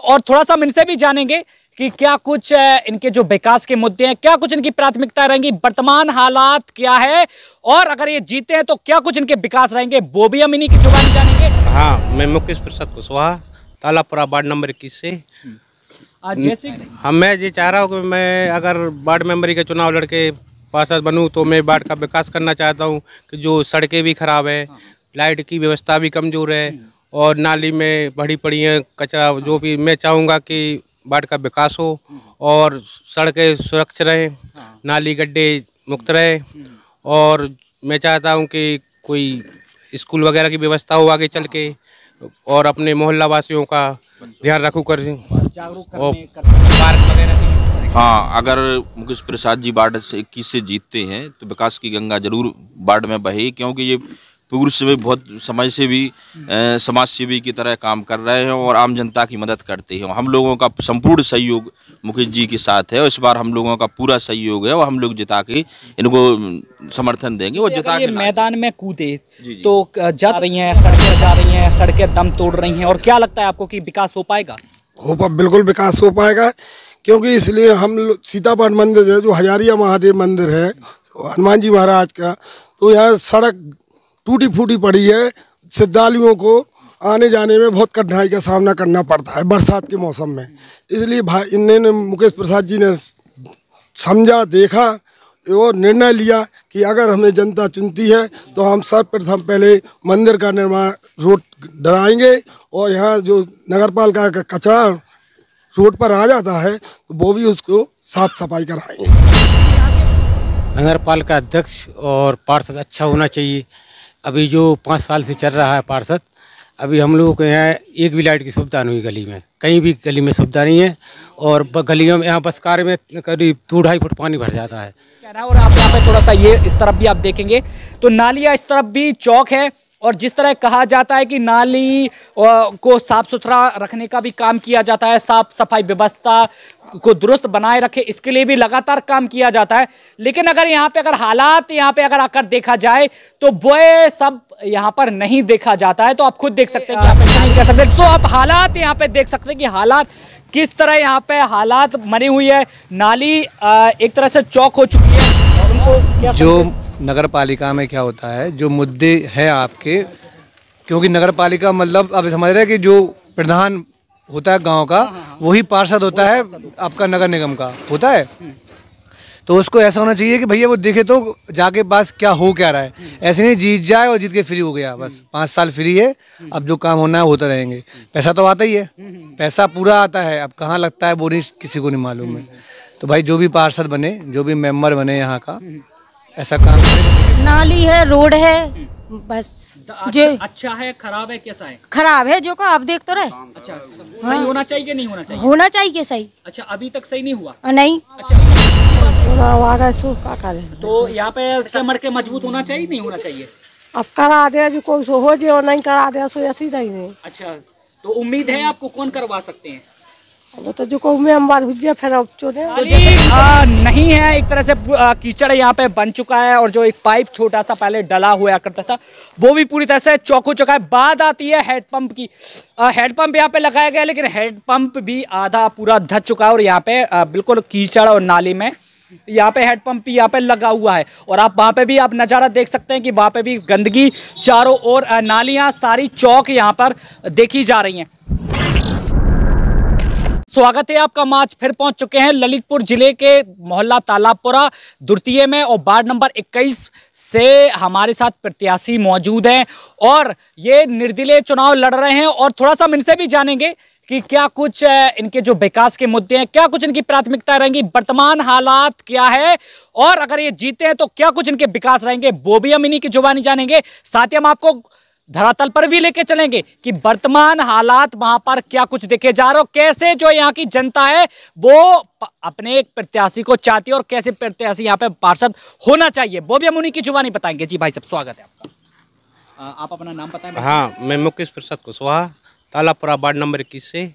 और थोड़ा सा हम इनसे भी जानेंगे कि क्या कुछ इनके जो विकास के मुद्दे हैं, क्या कुछ इनकी प्राथमिकताएं रहेंगी, वर्तमान हालात क्या है और अगर ये जीते हैं तो क्या कुछ इनके विकास रहेंगे, वो भी हम इन्हीं की जुबानी जानेंगे। हाँ, मैं मुकेश प्रसाद कुशवाहा, तालापुरा वार्ड नंबर 21 से। जैसे मैं ये चाह रहा हूँ कि मैं अगर वार्ड मेंबरी के चुनाव लड़के पार्षद बनूँ तो मैं वार्ड का विकास करना चाहता हूँ कि जो सड़कें भी खराब है, लाइट की व्यवस्था भी कमज़ोर है और नाली में भरी पड़ी है कचरा, जो भी मैं चाहूँगा कि वार्ड का विकास हो और सड़कें सुरक्षित रहें, नाली गड्ढे मुक्त रहे और मैं चाहता हूँ कि कोई स्कूल वगैरह की व्यवस्था हो आगे चल के और अपने मोहल्ला वासियों का ध्यान रखूँ कर जागरूक और पार्क वगैरह की। हाँ, अगर मुकेश प्रसाद जी वार्ड से 21 से जीतते हैं तो विकास की गंगा जरूर वार्ड में बहे, क्योंकि ये पूर्व से भी बहुत समय से भी समाज सेवी की तरह काम कर रहे हैं और आम जनता की मदद करते हैं। हम लोगों का संपूर्ण सहयोग मुकेश जी के साथ है और इस बार हम लोगों का पूरा सहयोग है और हम लोग जिता के इनको समर्थन देंगे। वो जिता के मैदान में कूदे तो जा रही हैं सड़कें, जा रही हैं सड़कें, दम तोड़ रही हैं, और क्या लगता है आपको कि विकास हो पाएगा? बिल्कुल विकास हो पाएगा, क्योंकि इसलिए हम सीतापाठ मंदिर है जो हजारिया महादेव मंदिर है हनुमान जी महाराज का, तो यहाँ सड़क टूटी फूटी पड़ी है, श्रद्धालुओं को आने जाने में बहुत कठिनाई का सामना करना पड़ता है बरसात के मौसम में। इसलिए भाई इन्होंने मुकेश प्रसाद जी ने समझा, देखा और निर्णय लिया कि अगर हमें जनता चुनती है तो हम सर्वप्रथम पहले मंदिर का निर्माण रोड डराएंगे और यहाँ जो नगरपालिका का कचरा रोड पर आ जाता है तो वो भी उसको साफ सफाई कराएंगे। नगरपालिका अध्यक्ष और पार्षद अच्छा होना चाहिए। अभी जो 5 साल से चल रहा है पार्षद, अभी हम लोगों के यहाँ एक भी लाइट की सुविधा नहीं हुई, गली में कहीं भी गली में सुविधा नहीं है और गलियों में यहाँ बस कार में करीब 2-2.5 फुट पानी भर जाता है। और आप यहाँ पे थोड़ा सा ये इस तरफ भी आप देखेंगे तो नालियाँ, इस तरफ भी चौक है और जिस तरह कहा जाता है कि नाली को साफ सुथरा रखने का भी काम किया जाता है, साफ सफाई व्यवस्था को दुरुस्त बनाए रखे, इसके लिए भी लगातार काम किया जाता है। लेकिन अगर यहाँ पे अगर हालात यहाँ पे अगर आकर देखा जाए तो वो सब यहाँ पर नहीं देखा जाता है। तो आप खुद देख सकते हैं कि यहाँ पे नहीं कह सकते, तो आप हालात यहाँ पे देख सकते हैं कि हालात किस तरह यहाँ पे हालात बनी हुई है। नाली एक तरह से चौक हो चुकी है और उनको क्या जो नगर पालिका में क्या होता है, जो मुद्दे हैं आपके, क्योंकि नगर पालिका मतलब आप समझ रहे हैं कि जो प्रधान होता है गांव का वही पार्षद होता है आपका नगर निगम का होता है, तो उसको ऐसा होना चाहिए कि भैया वो देखे तो जाके पास क्या हो क्या रहा है, ऐसे नहीं जीत जाए और जीत के फ्री हो गया बस 5 साल फ्री है, अब जो काम होना है होते रहेंगे। पैसा तो आता ही है, पैसा पूरा आता है, अब कहाँ लगता है वो नहीं किसी को नहीं मालूम है। तो भाई जो भी पार्षद बने, जो भी मेंबर बने यहाँ का, ऐसा काम नाली है, रोड है, बस जो अच्छा है खराब है कैसा है? खराब है, जो को आप देख तो रहे। अच्छा, सही होना चाहिए कि नहीं होना चाहिए? होना चाहिए सही। अच्छा, अभी तक सही नहीं हुआ? नहीं। अच्छा, तो यहाँ पे समर के मजबूत होना चाहिए नहीं होना चाहिए? अब करा दे जो कोई हो जे और नहीं करा दे सो ऐसी नहीं। अच्छा, तो उम्मीद है आपको कौन करवा सकते हैं? वो तो जो को मेंबर हुई फिर अब चुने तो जैसे नहीं है, एक तरह से कीचड़ यहाँ पे बन चुका है और जो एक पाइप छोटा सा पहले डला हुआ करता था वो भी पूरी तरह से चौक हो चुका है। बात आती है हेडपंप की। हेडपंप यहाँ पे लगाया गया लेकिन हेडपंप भी आधा पूरा धस चुका है और यहाँ पे बिल्कुल कीचड़ और नाली में यहाँ पे हेडपंप भी यहाँ पे लगा हुआ है और आप वहाँ पे भी आप नज़ारा देख सकते हैं कि वहाँ पे भी गंदगी, चारों ओर नालियाँ, सारी चौक यहाँ पर देखी जा रही हैं। स्वागत है आपका। हम आज फिर पहुंच चुके हैं ललितपुर जिले के मोहल्ला तालापुरा द्वितीय में और वार्ड नंबर 21 से हमारे साथ प्रत्याशी मौजूद हैं और ये निर्दलीय चुनाव लड़ रहे हैं और थोड़ा सा हम इनसे भी जानेंगे कि क्या कुछ इनके जो विकास के मुद्दे हैं, क्या कुछ इनकी प्राथमिकताएं रहेंगी, वर्तमान हालात क्या है और अगर ये जीते हैं तो क्या कुछ इनके विकास रहेंगे, वो भी हम इन्हीं की जुबानी जानेंगे। साथ ही हम आपको धरातल पर भी लेके चलेंगे कि वर्तमान हालात वहां पर क्या कुछ देखे जा रहे हो, कैसे जो यहाँ की जनता है वो अपने एक प्रत्याशी को चाहती है और कैसे प्रत्याशी यहाँ पे पार्षद होना चाहिए, वो भी हम उन्हीं की जुबानी बताएंगे। जी भाई साहब, स्वागत है आपका। आप अपना नाम बताएं। हाँ, मैं मुकेश प्रसाद कुशवाहा, तालापुरा वार्ड नंबर 21 से।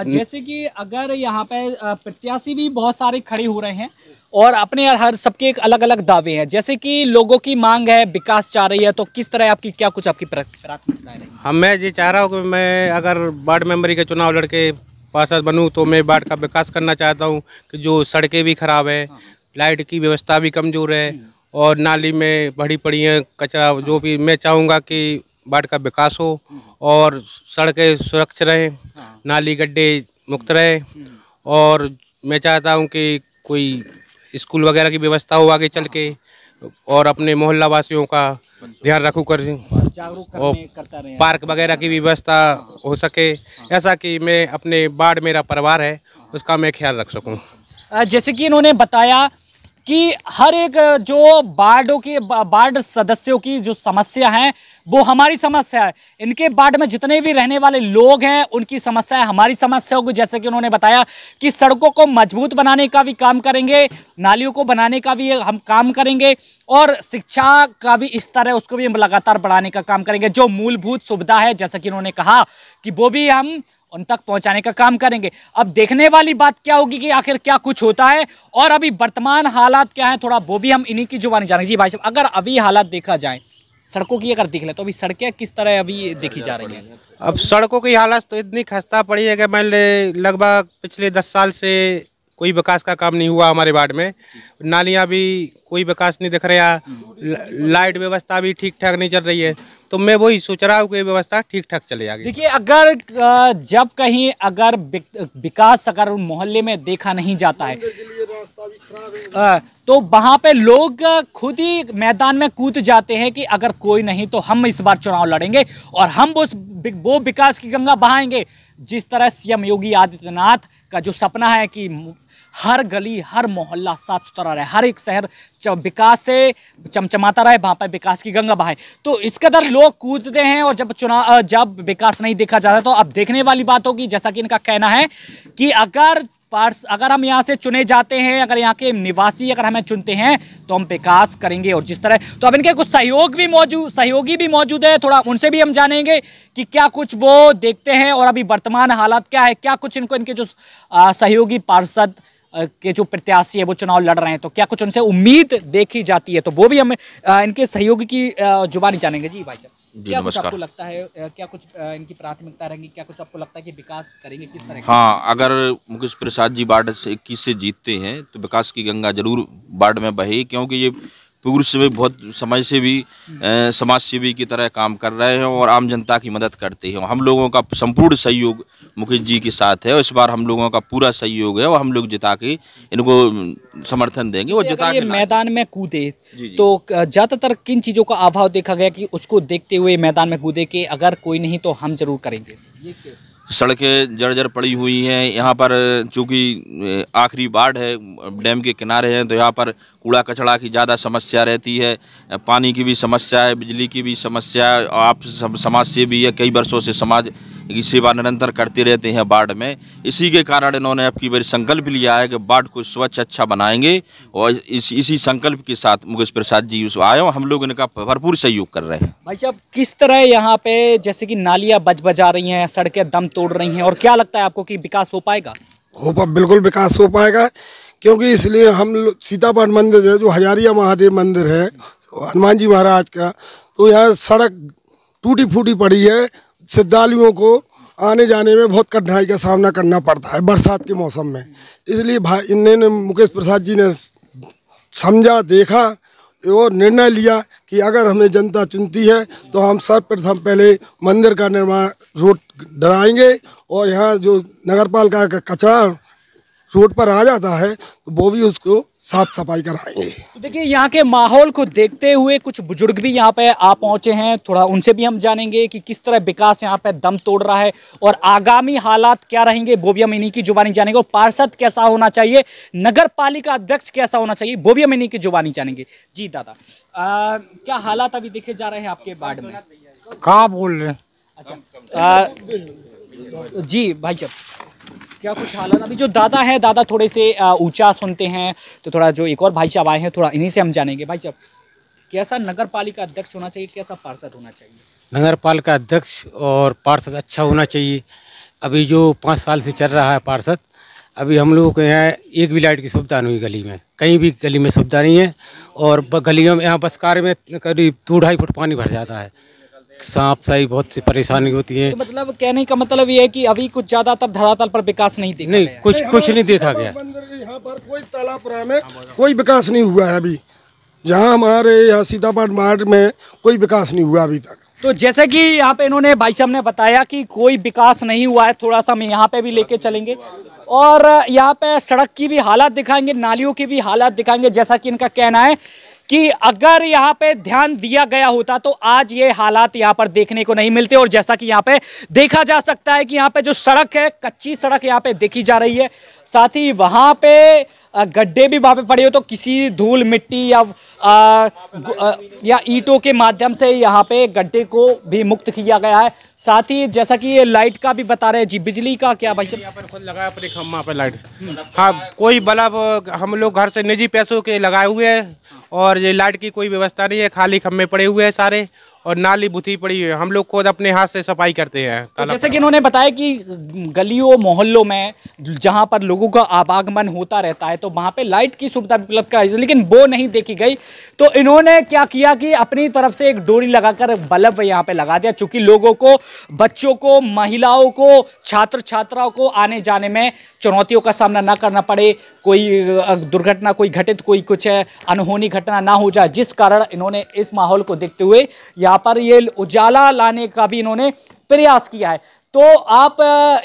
जैसे कि अगर यहाँ पे प्रत्याशी भी बहुत सारे खड़े हो रहे हैं और अपने हर सबके एक अलग अलग दावे हैं, जैसे कि लोगों की मांग है, विकास चाह रही है, तो किस तरह आपकी क्या कुछ आपकी प्राथमिकताएं रहेंगी? हम मैं ये चाह रहा हूँ कि मैं अगर वार्ड मेंबरी के चुनाव लड़के पार्षद बनूँ तो मैं वार्ड का विकास करना चाहता हूँ कि जो सड़कें भी खराब है, लाइट की व्यवस्था भी कमज़ोर है और नाली में भरी पड़ी है कचरा, जो भी मैं चाहूँगा कि वार्ड का विकास हो और सड़कें सुरक्षित रहें, नाली गड्ढे मुक्त रहे और मैं चाहता हूँ कि कोई स्कूल वगैरह की व्यवस्था हो आगे चल के और अपने मोहल्ला वासियों का ध्यान रखूँ कर जागरूक और करता रहे, पार्क वगैरह की भी व्यवस्था हो सके, ऐसा कि मैं अपने वार्ड मेरा परिवार है उसका मैं ख्याल रख सकूँ। जैसे कि इन्होंने बताया कि हर एक जो वार्ड सदस्यों की जो समस्या है वो हमारी समस्या है, इनके वार्ड में जितने भी रहने वाले लोग हैं उनकी समस्या है हमारी समस्या होगी। जैसे कि उन्होंने बताया कि सड़कों को मजबूत बनाने का भी काम करेंगे, नालियों को बनाने का भी हम काम करेंगे और शिक्षा का भी स्तर है उसको भी हम लगातार बढ़ाने का काम करेंगे। जो मूलभूत सुविधा है जैसा कि उन्होंने कहा कि वो भी हम उन तक पहुंचाने का काम करेंगे। अब देखने वाली बात क्या होगी कि आखिर क्या कुछ होता है और अभी वर्तमान हालात क्या है, थोड़ा वो भी हम इन्हीं की जुबानी जानेंगे। जी भाई साहब, अगर अभी हालात देखा जाए सड़कों की अगर देख ले तो अभी सड़कें किस तरह अभी देखी जा रही हैं? अब सड़कों की हालत तो इतनी खस्ता पड़ी है कि मैं लगभग पिछले 10 साल से कोई विकास का काम नहीं हुआ हमारे वार्ड में। नालियाँ भी कोई विकास नहीं दिख रहा, लाइट व्यवस्था भी ठीक ठाक नहीं चल रही है, तो मैं वही सोच रहा हूँ कि व्यवस्था ठीक ठाक चले आगे। देखिए, अगर जब कहीं अगर विकास अगर मोहल्ले में देखा नहीं जाता है तो वहाँ पे लोग खुद ही मैदान में कूद जाते हैं कि अगर कोई नहीं तो हम इस बार चुनाव लड़ेंगे और हम वो विकास की गंगा बहाएंगे। जिस तरह सीएम योगी आदित्यनाथ का जो सपना है कि हर गली हर मोहल्ला साफ सुथरा रहे, हर एक शहर विकास से चमचमाता रहे, वहाँ पर विकास की गंगा बहाए, तो इस कदर लोग कूदते हैं। और जब विकास नहीं देखा जाता तो अब देखने वाली बात होगी, जैसा कि इनका कहना है कि अगर हम यहाँ से चुने जाते हैं, अगर यहाँ के निवासी अगर हमें चुनते हैं तो हम विकास करेंगे। और जिस तरह तो अब इनके कुछ सहयोगी भी मौजूद है, थोड़ा उनसे भी हम जानेंगे कि क्या कुछ वो देखते हैं और अभी वर्तमान हालात क्या है, क्या कुछ इनके जो सहयोगी पार्षद के जो प्रत्याशी है वो चुनाव लड़ रहे हैं तो क्या कुछ उनसे उम्मीद देखी जाती है, तो वो भी हम इनके सहयोगी की जुबानी जानेंगे। जी भाई साहब, क्या कुछ आपको लगता है, क्या कुछ इनकी प्राथमिकता रहेंगी, क्या कुछ आपको लगता है कि विकास करेंगे किस तरह? हाँ, अगर मुकेश प्रसाद जी वार्ड से 21 से जीतते हैं तो विकास की गंगा जरूर वार्ड में बहे, क्योंकि ये पूर्व से बहुत समय से भी समाज सेवी की तरह काम कर रहे हैं और आम जनता की मदद करते हैं। हम लोगों का संपूर्ण सहयोग मुकेश जी के साथ है और इस बार हम लोगों का पूरा सहयोग है और हम लोग जिता के इनको समर्थन देंगे। और जिता के मैदान में कूदे तो ज़्यादातर किन चीज़ों का अभाव देखा गया कि उसको देखते हुए मैदान में कूदे कि अगर कोई नहीं तो हम जरूर करेंगे? सड़कें जर्जर पड़ी हुई हैं, यहाँ पर चूँकि आखिरी वार्ड है, डैम के किनारे हैं, तो यहाँ पर कूड़ा कचड़ा की ज़्यादा समस्या रहती है, पानी की भी समस्या है, बिजली की भी समस्या है। आप सब समाज से भी है, कई वर्षों से समाज की सेवा निरंतर करते रहते हैं वार्ड में। इसी के कारण इन्होंने अब की बार संकल्प लिया है कि वार्ड को स्वच्छ अच्छा बनाएंगे और इसी संकल्प के साथ मुकेश प्रसाद जी आए और हम लोग इनका भरपूर सहयोग कर रहे हैं। भाई साहब, किस तरह यहाँ पे जैसे कि नालियाँ बजा रही हैं, सड़कें दम तोड़ रही हैं, और क्या लगता है आपको कि विकास हो पाएगा? बिल्कुल विकास हो पाएगा, क्योंकि इसलिए हम सीतापाठ मंदिर है जो हजारिया महादेव मंदिर है हनुमान जी महाराज का, तो यहाँ सड़क टूटी फूटी पड़ी है, श्रद्धालुओं को आने जाने में बहुत कठिनाई का सामना करना पड़ता है बरसात के मौसम में। इसलिए भाई इन्होंने मुकेश प्रसाद जी ने समझा, देखा और निर्णय लिया कि अगर हमें जनता चुनती है तो हम सर्वप्रथम पहले मंदिर का निर्माण रोड डराएंगे और यहाँ जो नगरपालिका का कचरा रोड पर आ जाता है तो वो भी उसको साफ सफाई कराएंगे। तो देखिए, यहाँ के माहौल को देखते हुए कुछ बुजुर्ग भी यहाँ पे आ पहुँचे हैं, थोड़ा उनसे भी हम जानेंगे कि किस तरह विकास यहाँ पे दम तोड़ रहा है और आगामी हालात क्या रहेंगे वो भी हम इन्हीं की जुबानी जानेंगे। और पार्षद कैसा होना चाहिए, नगर पालिका अध्यक्ष कैसा होना चाहिए, वो भी हम इन्हीं की जुबानी जानेंगे। जी दादा, क्या हालात अभी देखे जा रहे हैं आपके वार्ड में? कहाँ बोल रहे हैं? अच्छा, जी भाई साहब, क्या कुछ हालात अभी जो दादा है, दादा थोड़े से ऊंचा सुनते हैं तो थोड़ा जो एक और भाई साहब आए हैं थोड़ा इन्हीं से हम जानेंगे। भाई साहब, कैसा नगर पालिका अध्यक्ष होना चाहिए, कैसा पार्षद होना चाहिए? नगर पालिका अध्यक्ष और पार्षद अच्छा होना चाहिए, अभी जो 5 साल से चल रहा है पार्षद, अभी हम लोगों के यहाँ एक भी लाइट की सुविधा नहीं हुई गली में, कहीं भी गली में सुविधा नहीं है। और गलियों में यहाँ बस कार में करीब 2-2.5 फुट पानी भर जाता है, सांप सही बहुत सी परेशानी होती है। तो मतलब कहने का मतलब ये है कि अभी कुछ ज़्यादातर धरातल पर विकास नहीं देखा नहीं, कुछ नहीं देखा गया। यहाँ पर कोई तालाबपुरा में कोई विकास नहीं हुआ है अभी, जहाँ हमारे यहाँ सीतापाट मार्ट में कोई विकास नहीं हुआ अभी तक। तो जैसे कि यहाँ पे इन्होंने भाई साहब ने बताया कि कोई विकास नहीं हुआ है, थोड़ा सा हम यहाँ पे भी लेके चलेंगे और यहाँ पे सड़क की भी हालत दिखाएंगे, नालियों की भी हालत दिखाएंगे। जैसा कि इनका कहना है कि अगर यहाँ पे ध्यान दिया गया होता तो आज ये हालात यहाँ पर देखने को नहीं मिलते। और जैसा कि यहाँ पे देखा जा सकता है कि यहाँ पे जो सड़क है, कच्ची सड़क यहाँ पे देखी जा रही है, साथ ही वहाँ पे गड्ढे भी वहाँ पे पड़े हो तो किसी धूल मिट्टी या ईंटों के माध्यम से यहाँ पे गड्ढे को भी मुक्त किया गया है। साथ ही जैसा कि ये लाइट का भी बता रहे हैं जी, बिजली का क्या भाई यहाँ पर खुद लगाया अपने खम्मा पे लाइट। हाँ, कोई बल्ब हम लोग घर से निजी पैसों के लगाए हुए हैं और ये लाइट की कोई व्यवस्था नहीं है, खाली खम्भे पड़े हुए हैं सारे और नाली बुथी पड़ी है। हम लोग खुद अपने हाथ से सफाई करते हैं। तो जैसे कि इन्होंने बताया कि गलियों मोहल्लों में जहां पर लोगों का आवागमन होता रहता है तो वहां पे लाइट की सुविधा उपलब्ध कराई, लेकिन वो नहीं देखी गई। तो इन्होंने क्या किया कि अपनी तरफ से एक डोरी लगाकर बल्ब यहाँ पे लगा दिया, चूंकि लोगों को, बच्चों को, महिलाओं को, छात्र छात्राओं को आने जाने में चुनौतियों का सामना ना करना पड़े, कोई दुर्घटना कोई घटित, कोई कुछ अनहोनी घटना ना हो जाए, जिस कारण इन्होंने इस माहौल को देखते हुए यहाँ पर ये उजाला लाने का भी इन्होंने प्रयास किया है। तो आप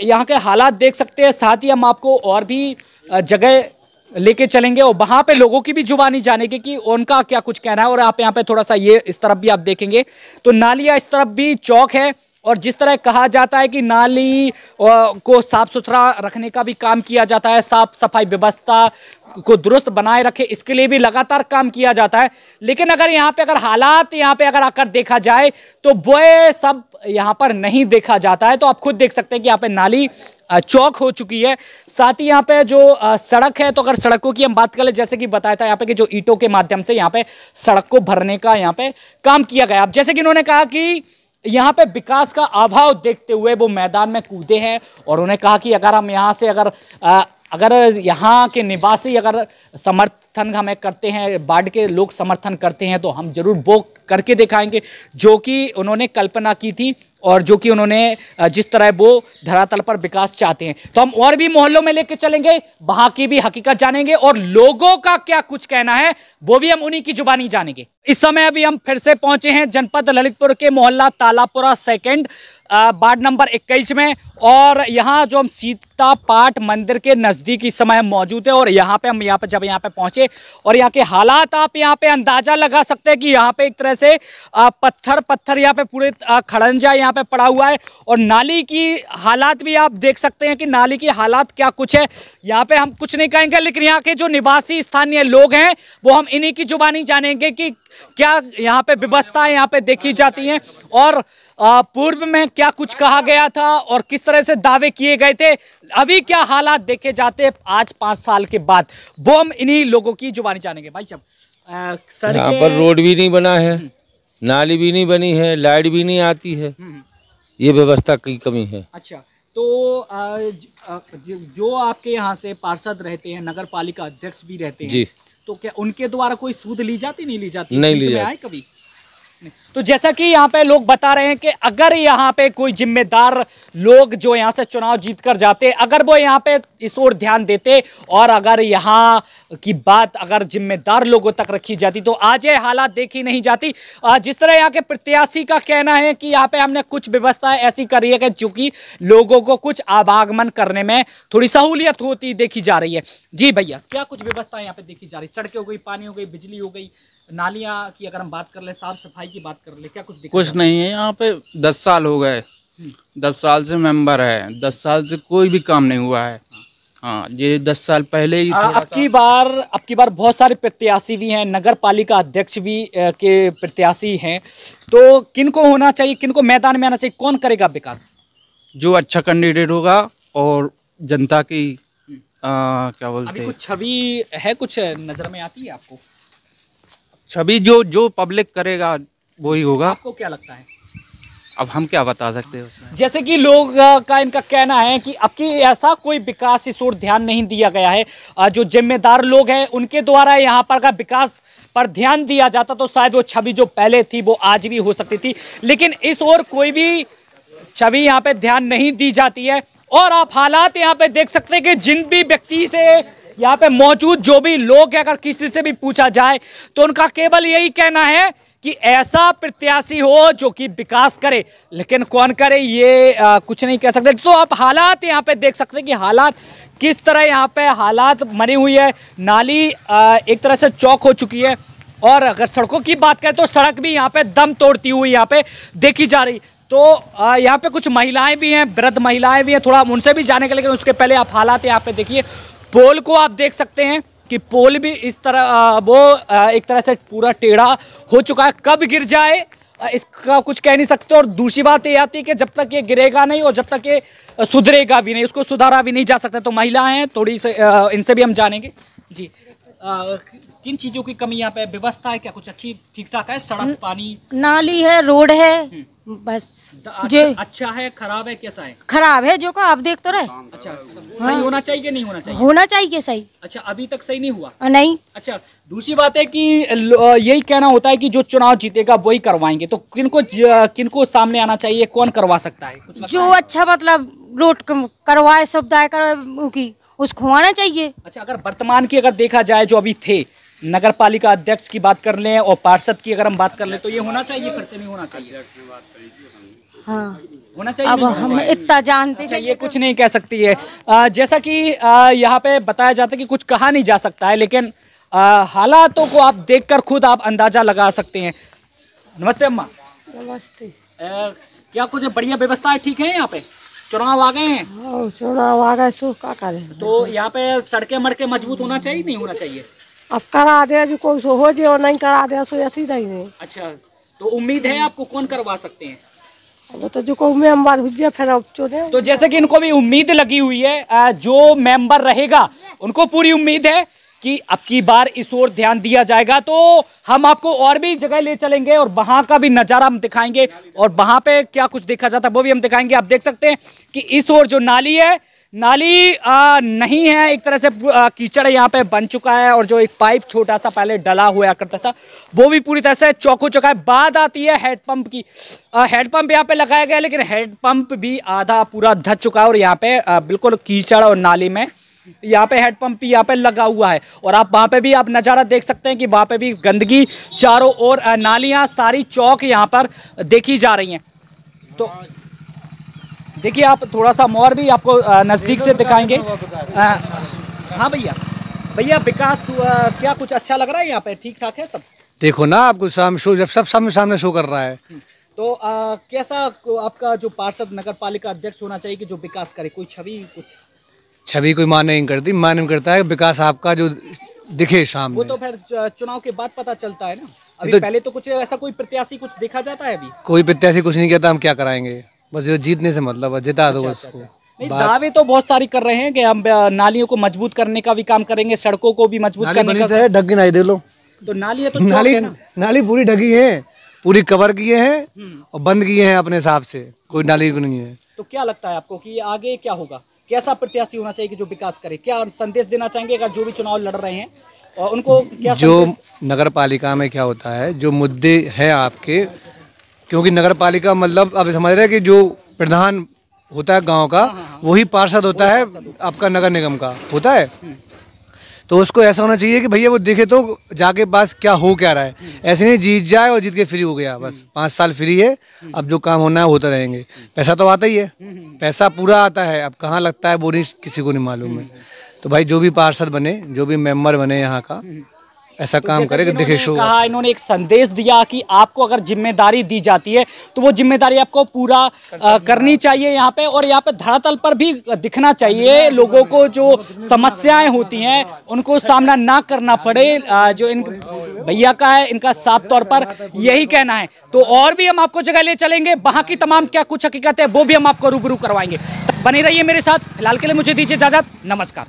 यहाँ के हालात देख सकते हैं, साथ ही हम आपको और भी जगह लेके चलेंगे और वहाँ पे लोगों की भी जुबानी जानेंगे कि उनका क्या कुछ कहना है। और आप यहाँ पे थोड़ा सा ये इस तरफ भी आप देखेंगे तो नालियाँ, इस तरफ भी चौक है और जिस तरह कहा जाता है कि नाली को साफ सुथरा रखने का भी काम किया जाता है, साफ सफाई व्यवस्था को दुरुस्त बनाए रखे, इसके लिए भी लगातार काम किया जाता है। लेकिन अगर यहाँ पे हालात यहाँ पे आकर देखा जाए तो वो सब यहाँ पर नहीं देखा जाता है। तो आप खुद देख सकते हैं कि यहाँ पे नाली चौक हो चुकी है। साथ ही यहाँ पे जो सड़क है, तो अगर सड़कों की हम बात करें, जैसे कि बताया था यहाँ पे कि जो ईंटों के माध्यम से यहाँ पे सड़क को भरने का यहाँ पे काम किया गया। अब जैसे कि इन्होंने कहा कि यहाँ पे विकास का अभाव देखते हुए वो मैदान में कूदे हैं और उन्हें कहा कि अगर हम यहाँ से अगर यहाँ के निवासी अगर समर्थन हमें करते हैं, वार्ड के लोग समर्थन करते हैं तो हम जरूर वो करके दिखाएंगे जो कि उन्होंने कल्पना की थी और जो कि उन्होंने जिस तरह वो धरातल पर विकास चाहते हैं। तो हम और भी मोहल्लों में लेके चलेंगे, वहां की भी हकीकत जानेंगे और लोगों का क्या कुछ कहना है वो भी हम उन्हीं की जुबानी जानेंगे। इस समय अभी हम फिर से पहुंचे हैं जनपद ललितपुर के मोहल्ला तालापुरा सेकंड वार्ड नंबर 21 में और यहाँ जो हम सीतापाट मंदिर के नज़दीक इस समय हम मौजूद है। और यहाँ पे हम जब यहाँ पे पहुँचे और यहाँ के हालात आप यहाँ पे अंदाज़ा लगा सकते हैं कि यहाँ पे एक तरह से पत्थर यहाँ पे पूरे खड़ंजा यहाँ पे पड़ा हुआ है और नाली की हालात भी आप देख सकते हैं कि नाली की हालात क्या कुछ है। यहाँ पे हम कुछ नहीं कहेंगे, लेकिन यहाँ के जो निवासी स्थानीय लोग हैं वो हम इन्हीं की जुबानी जानेंगे कि क्या यहाँ पे व्यवस्था यहाँ पे देखी जाती है और पूर्व में क्या कुछ कहा गया था और किस तरह से दावे किए गए थे, अभी क्या हालात देखे जाते हैं आज 5 साल के बाद, वो हम इन्हीं लोगों की जुबानी जानेंगे। भाई साहब, यहाँ पर रोड भी नहीं बना है, नाली भी नहीं बनी है, लाइट भी नहीं आती है, ये व्यवस्था की कमी है। अच्छा, तो जो आपके यहाँ से पार्षद रहते हैं, नगर पालिका अध्यक्ष भी रहते हैं जी, तो क्या उनके द्वारा कोई सूद ली जाती नहीं ली जाती? नहीं ली जाती कभी। तो जैसा कि यहाँ पे लोग बता रहे हैं कि अगर यहाँ पे कोई जिम्मेदार लोग जो यहाँ से चुनाव जीत कर जाते, अगर वो यहाँ पे इस ओर ध्यान देते और अगर यहाँ की बात अगर जिम्मेदार लोगों तक रखी जाती तो आज ये हालात देखी नहीं जाती। जिस तरह यहाँ के प्रत्याशी का कहना है कि यहाँ पे हमने कुछ व्यवस्था ऐसी करी है कि चूंकि लोगों को कुछ आवागमन करने में थोड़ी सहूलियत होती देखी जा रही है। जी भैया, क्या कुछ व्यवस्था यहाँ पे देखी जा रही? सड़कें हो गई, पानी हो गई, बिजली हो गई, नालियाँ की अगर हम बात कर ले, साफ सफाई की बात कर ले, क्या कुछ नहीं है यहाँ पे। 10 साल हो गए, 10 साल से मेंबर है, 10 साल से कोई भी काम नहीं हुआ है। हाँ, ये 10 साल पहले ही अब की बार बहुत सारे प्रत्याशी भी हैं, नगर पालिका अध्यक्ष भी के प्रत्याशी हैं, तो किनको होना चाहिए, किनको मैदान में आना चाहिए, कौन करेगा विकास? जो अच्छा कैंडिडेट होगा और जनता की क्या बोलते हैं, अभी कुछ छवि है, कुछ नजर में आती है आपको? छवि जो पब्लिक करेगा वही होगा। आपको क्या लगता है? अब हम क्या बता सकते हैं उसमें। जैसे कि लोग का इनका कहना है कि अब की ऐसा कोई विकास इस ओर ध्यान नहीं दिया गया है। जो जिम्मेदार लोग हैं उनके द्वारा यहाँ पर का विकास पर ध्यान दिया जाता तो शायद वो छवि जो पहले थी वो आज भी हो सकती थी, लेकिन इस ओर कोई भी छवि यहाँ पे ध्यान नहीं दी जाती है। और आप हालात यहाँ पे देख सकते हैं कि जिन भी व्यक्ति से यहाँ पे मौजूद जो भी लोग हैं, अगर किसी से भी पूछा जाए तो उनका केवल यही कहना है कि ऐसा प्रत्याशी हो जो कि विकास करे, लेकिन कौन करे ये कुछ नहीं कह सकते। तो आप हालात यहाँ पे देख सकते हैं कि हालात किस तरह यहाँ पे हालात बनी हुई है। नाली एक तरह से चौक हो चुकी है, और अगर सड़कों की बात करें तो सड़क भी यहाँ पे दम तोड़ती हुई यहाँ पे देखी जा रही। तो यहाँ पे कुछ महिलाएं भी हैं, वृद्ध महिलाएं भी हैं, थोड़ा उनसे भी जाने के, लेकिन उसके पहले आप हालात यहाँ पे देखिए। पोल को आप देख सकते हैं कि पोल भी इस तरह वो एक तरह से पूरा टेढ़ा हो चुका है, कब गिर जाए इसका कुछ कह नहीं सकते। और दूसरी बात ये आती है कि जब तक ये गिरेगा नहीं और जब तक ये सुधरेगा भी नहीं, उसको सुधारा भी नहीं जा सकता। तो महिलाएं हैं थोड़ी से, इनसे भी हम जानेंगे जी। किन चीज़ों की कमी यहाँ पे? व्यवस्था है क्या कुछ अच्छी ठीक ठाक है? सड़क, पानी, नाली है, रोड है, बस जो अच्छा है, खराब है, कैसा है? खराब है जो का आप देख तो रहे। अच्छा, सही होना चाहिए कि नहीं होना चाहिए? होना चाहिए सही। अच्छा, अभी तक सही नहीं हुआ? नहीं। अच्छा, दूसरी बात है कि यही कहना होता है कि जो चुनाव जीतेगा वही करवाएंगे, तो किनको सामने आना चाहिए, कौन करवा सकता है? जो अच्छा मतलब रोड करवाए, सुविधाएं करवाए, उसको आना चाहिए। अच्छा, अगर वर्तमान की अगर देखा जाए जो अभी थे, नगर पालिका अध्यक्ष की बात कर लें और पार्षद की अगर हम बात कर लें, तो ये होना चाहिए, फिर से नहीं होना चाहिए? हाँ, होना चाहिए। अब हम इतना जानते हैं, ये कुछ नहीं कह सकती है। जैसा कि यहाँ पे बताया जाता है कि कुछ कहा नहीं जा सकता है, लेकिन हालातों को आप देखकर खुद आप अंदाजा लगा सकते हैं। नमस्ते अम्मा। नमस्ते। क्या कुछ बढ़िया व्यवस्था है, ठीक है? यहाँ पे चुनाव आ गए हैं। चुनाव आ गए, सो क्या करें? तो यहाँ पे सड़कें मड़के मजबूत होना चाहिए, नहीं होना चाहिए? अब करा दे जो कोई सो हो जे, और नहीं करा दे सो ऐसी नहीं। अच्छा, तो उम्मीद है आपको, कौन करवा सकते हैं? अब तो जो कोई मेंबर हो जाए फिर अब चुने। तो जैसे कि इनको भी उम्मीद लगी हुई है, जो मेंबर रहेगा उनको पूरी उम्मीद है कि अब की बार इस ओर ध्यान दिया जाएगा। तो हम आपको और भी जगह ले चलेंगे और वहां का भी नज़ारा हम दिखाएंगे, और वहां पे क्या कुछ देखा जाता है वो भी हम दिखाएंगे। आप देख सकते हैं कि इस ओर जो नाली है, नाली नहीं है, एक तरह से कीचड़ यहाँ पे बन चुका है, और जो एक पाइप छोटा सा पहले डला हुआ करता था वो भी पूरी तरह से चौक हो चुका है। बात आती है हेडपंप की। हेडपंप यहाँ पे लगाया गया, लेकिन हेडपंप भी आधा पूरा धस चुका है, और यहाँ पे बिल्कुल कीचड़ और नाली में यहाँ पे हेडपंप यहाँ पे लगा हुआ है। और आप वहाँ पे भी आप नज़ारा देख सकते हैं कि वहाँ पे भी गंदगी चारों ओर, नालियाँ सारी चौक यहाँ पर देखी जा रही हैं। तो देखिए, आप थोड़ा सा और भी आपको नज़दीक से दिखाएंगे। हाँ भैया विकास क्या कुछ अच्छा लग रहा है यहाँ पे? ठीक ठाक है सब? देखो ना, आपको शो जब सब सामने शो कर रहा है। तो कैसा आपका जो पार्षद नगर पालिका अध्यक्ष होना चाहिए कि जो विकास करे? कोई छवि कोई मान नहीं करती, मान नहीं करता है विकास आपका जो दिखे सामने। वो तो फिर चुनाव के बाद पता चलता है ना। अभी तो पहले तो कुछ ऐसा कोई प्रत्याशी कुछ देखा जाता है? अभी कोई प्रत्याशी कुछ नहीं कहता, हम क्या कराएंगे, बस जो जीतने से मतलब है, जिता दो उसको। नहीं, दावे तो बहुत सारी कर रहे हैं कि हम नालियों को मजबूत करने का भी काम करेंगे, सड़कों को भी मजबूत करने का। ढकी नहीं दे लो तो नाली है, तो नाली पूरी ढकी है, पूरी कवर किए हैं और बंद किए हैं अपने हिसाब से, कोई नाली नहीं है। तो क्या लगता है आपको कि आगे क्या होगा? कैसा प्रत्याशी होना चाहिए कि जो विकास करे? क्या संदेश देना चाहेंगे अगर जो भी चुनाव लड़ रहे हैं, और उनको क्या जो नगर पालिका में क्या होता है, जो मुद्दे हैं आपके, क्योंकि नगर पालिका मतलब अब समझ रहे हैं कि जो प्रधान होता है गांव का, वही पार्षद होता है आपका नगर निगम का होता है। तो उसको ऐसा होना चाहिए कि भैया वो देखे तो जाके पास क्या हो क्या रहा है, ऐसे नहीं जीत जाए और जीत के फ्री हो गया, बस 5 साल फ्री है, अब जो काम होना है होते रहेंगे। पैसा तो आता ही है, पैसा पूरा आता है, अब कहाँ लगता है वो नहीं किसी को नहीं मालूम है। तो भाई जो भी पार्षद बने, जो भी मेंबर बने यहाँ का, ऐसा काम करे कि देखे शो। कहा इन्होंने एक संदेश दिया कि आपको अगर जिम्मेदारी दी जाती है तो वो जिम्मेदारी आपको पूरा करनी चाहिए यहाँ पे, और यहाँ पे धरातल पर भी दिखना चाहिए लोगों को, जो समस्याएं होती हैं उनको सामना ना करना पड़े। जो इन भैया का है, इनका साफ तौर पर यही कहना है। तो और भी हम आपको जगह ले चलेंगे, वहाँ की तमाम क्या कुछ हकीकत है वो भी हम आपको रूबरू करवाएंगे। बने रहिए मेरे साथ। फिलहाल के लिए मुझे दीजिए इजाजत, नमस्कार।